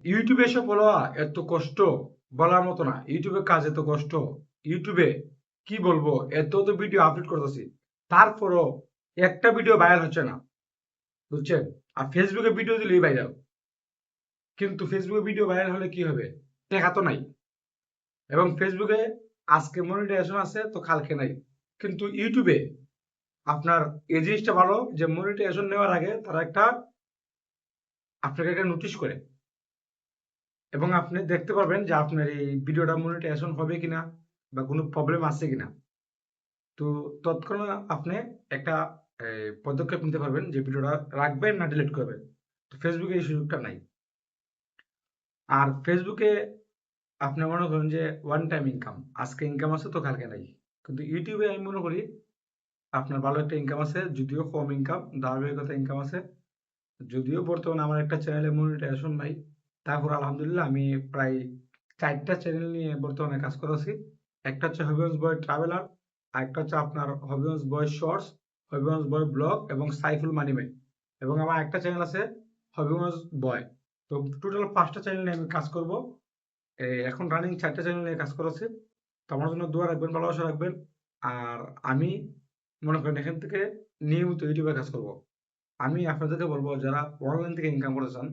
ইউটিউবে এসব বলা এত কষ্ট বলার মতো না। ইউটিউবে কাজ এত কষ্ট। ইউটিউবে কি বলবো, এত তো ভিডিও আপলোড করতেছি, তারপরও একটা ভিডিও ভাইরাল হচ্ছে না, বুঝছেন? আর ফেসবুকে ভিডিও দিলেই ভাইরাল। কিন্তু ফেসবুকে ভিডিও ভাইরাল হলে কি হবে? টাকা তো নাই। এবং ফেসবুকে আজকে মনিটাইজেশন আছে তো কালকে নাই। কিন্তু ইউটিউবে আপনার এই জিনিসটা ভালো যে মনিটাইজেশন নেওয়ার আগে তারা আপনাকে একটা নোটিশ করে, এবং আপনি দেখতে পারবেন যে আপনার এই ভিডিওটা মনিটাইজেশন হবে কিনা বা কোনো প্রবলেম আছে কিনা। তো তৎক্ষণাৎ আপনি একটা পদক্ষেপ নিতে পারবেন যে ভিডিওটা রাখবেন না ডিলিট করবেন। তো ফেসবুকে এই সুযোগটা নাই। আর ফেসবুকে আপনি মনে করেন যে ওয়ান টাইম ইনকাম, আজকে ইনকাম আছে তো কালকে নাই। কিন্তু ইউটিউবে আমি মনে করি আপনার ভালো একটা ইনকাম আছে, যদিও কম ইনকাম, ধারাবাহিকতা ইনকাম আছে। যদিও বর্তমানে আমার একটা চ্যানেলে মনিটাইজেশন নাই, তারপর আলহামদুলিল্লাহ আমি প্রায় 4টা চ্যানেল নিয়ে বর্তমানে কাজ করতেছি। একটা হচ্ছে হবিগঞ্জ বয় ট্রাভেলার, আরেকটা হচ্ছে আপনার হবিগঞ্জ বয় শর্টস, হবিগঞ্জ বয় ব্লগ এবং সাইফুল মানিমাই। এবং আমার একটা চ্যানেল আছে হবিগঞ্জ বয়। তো টোটাল 5টা চ্যানেল নিয়ে আমি কাজ করব। এখন রানিং 4টা চ্যানেল নিয়ে কাজ করেছি। তো আমার জন্য দোয়া রাখবেন, ভালোবাসা রাখবেন। আর আমি মনে করেন এখান থেকে নিয়মিত ইউটিউবে কাজ করব। আমি আপনাদেরকে বলবো যারা অনলাইন থেকে ইনকাম করতে চান,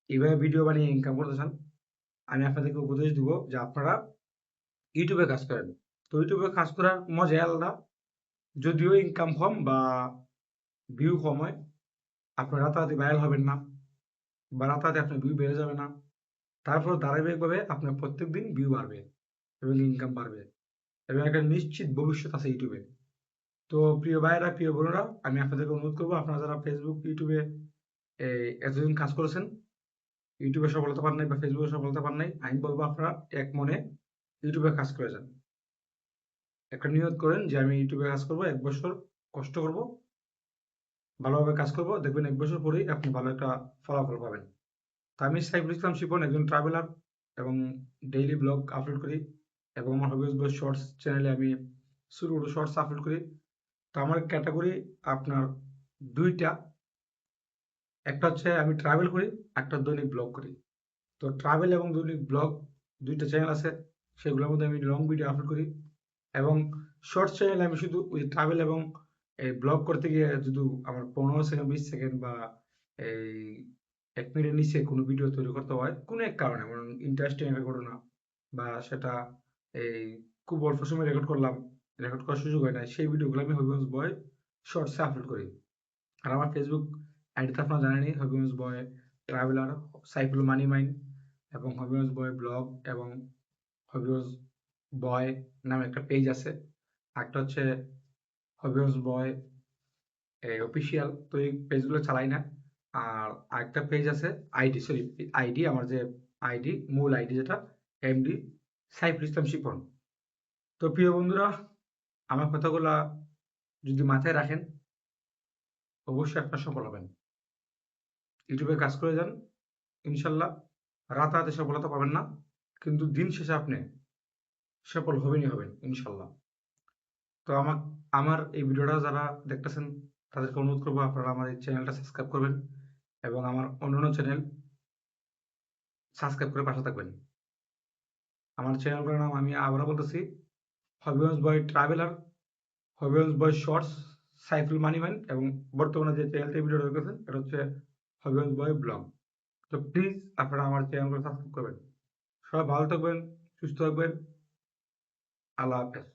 এইভাবে ভিডিও বানিয়ে ইনকাম করতে চান, আমি আপনাদেরকে উপদেশ দিব যে আপনারা ইউটিউবে কাজ করেন। তো ইউটিউবে কাজ করার মজাই আলাদা। যদিও ইনকাম কম বা ভিউ কম হয়, আপনি রাতারাতি ভাইরাল হবেন না বা রাতারাতি আপনার ভিউ বেড়ে যাবে না। তারপর ধারাবাহিকভাবে আপনার প্রত্যেকদিন ভিউ বাড়বে এবং ইনকাম বাড়বে এবং একটা নিশ্চিত ভবিষ্যৎ আছে ইউটিউবে। তো প্রিয় ভাইয়েরা, প্রিয় বোনেরা, আমি আপনাদেরকে অনুরোধ করবো আপনারা যারা ফেসবুক, ইউটিউবে এতদিন কাজ করেছেন, ইউটিউবে সফলতা পান নাই বা ফেসবুকে সফলতা পান নাই, আমি বলবো আপনারা এক মনে ইউটিউবে কাজ করে যান। একটা নিয়ত করেন যে আমি ইউটিউবে কাজ করব, 1 বছর কষ্ট করব, ভালোভাবে কাজ করব, দেখবেন 1 বছর পরেই আপনি ভালো একটা ফলাফল পাবেন। তো আমি সাইফুল ইসলাম শিপন, একজন ট্রাভেলার এবং ডেইলি ব্লগ আপলোড করি। এবং আমার হবিজ বয় শর্টস চ্যানেলে আমি ছোট ছোট শর্টস আপলোড করি। তো আমার ক্যাটাগরি আপনার দুইটা, একটা হচ্ছে আমি ট্রাভেল করি, একটা দৈনিক ব্লগ করি। তো ট্রাভেল এবং দৈনিক ব্লগ দুইটা চ্যানেল আছে, সেগুলোর মধ্যে আমি লং ভিডিও আপলোড করি। এবং শর্টস চ্যানেলে আমি শুধু ওই ট্রাভেল এবং এই ব্লগ করতে গিয়ে যদি আমার 15 সেকেন্ড, 20 সেকেন্ড বা এই 1 মিনিটের নিচে কোনো ভিডিও তৈরি করতে হয় কোনো এক কারণে, যেমন ইন্টারেস্টিং একটা ঘটনা বা সেটা এই খুব অল্প সময় রেকর্ড করলাম, রেকর্ড করার সুযোগ হয় না, সেই ভিডিওগুলো আমি হবিগঞ্জ বয় শর্টসে আপলোড করি। আর আমার ফেসবুক আইডি তো আপনারা জানেনই, হবিগঞ্জ বয় ট্রাভেলার, সাইফুল মানি মাইন এবং হবিগঞ্জ বয় ব্লগ এবং হবিগঞ্জ বয় নামে একটা পেজ আছে। একটা হচ্ছে হবিগঞ্জ বয় অফিসিয়াল, তো এই পেজগুলো চালাই না। আর আরেকটা পেজ আছে আইডি, সরি আইডি, আমার যে আইডি, মূল আইডি যেটা, এমডি সাইফুল ইসলাম শিপন। তো প্রিয় বন্ধুরা, আমার কথাগুলা যদি মাথায় রাখেন, অবশ্যই আপনারা সফল হবেন। ইউটিউবে কাজ করে যান, ইনশাল্লাহ রাতারাতি সফলতা পাবেন না, কিন্তু দিন শেষে আপনি সফল হবেনই হবেন ইনশাল্লাহ। তো আমার এই ভিডিওটা যারা দেখতেছেন তাদেরকে অনুরোধ করবো আপনারা আমার এই চ্যানেলটা সাবস্ক্রাইব করবেন এবং আমার অন্যান্য চ্যানেল সাবস্ক্রাইব করে পাশে থাকবেন। আমার চ্যানেলগুলোর নাম আমি আবারও বলতেছি, হবিগঞ্জ বয় ট্রাভেলার, হবিগঞ্জ বয় শর্টস, সাইফুল মানিম্যান এবং বর্তমানে যে চ্যানেলটি ভিডিও দেখতেছেন এটা হচ্ছে হবিগঞ্জ বয় ব্লগ। তো প্লিজ আপনারা আমার চ্যানেলগুলো সাবস্ক্রাইব করবেন। সবাই ভালো থাকবেন, সুস্থ থাকবেন। আল্লাহ হাফেজ।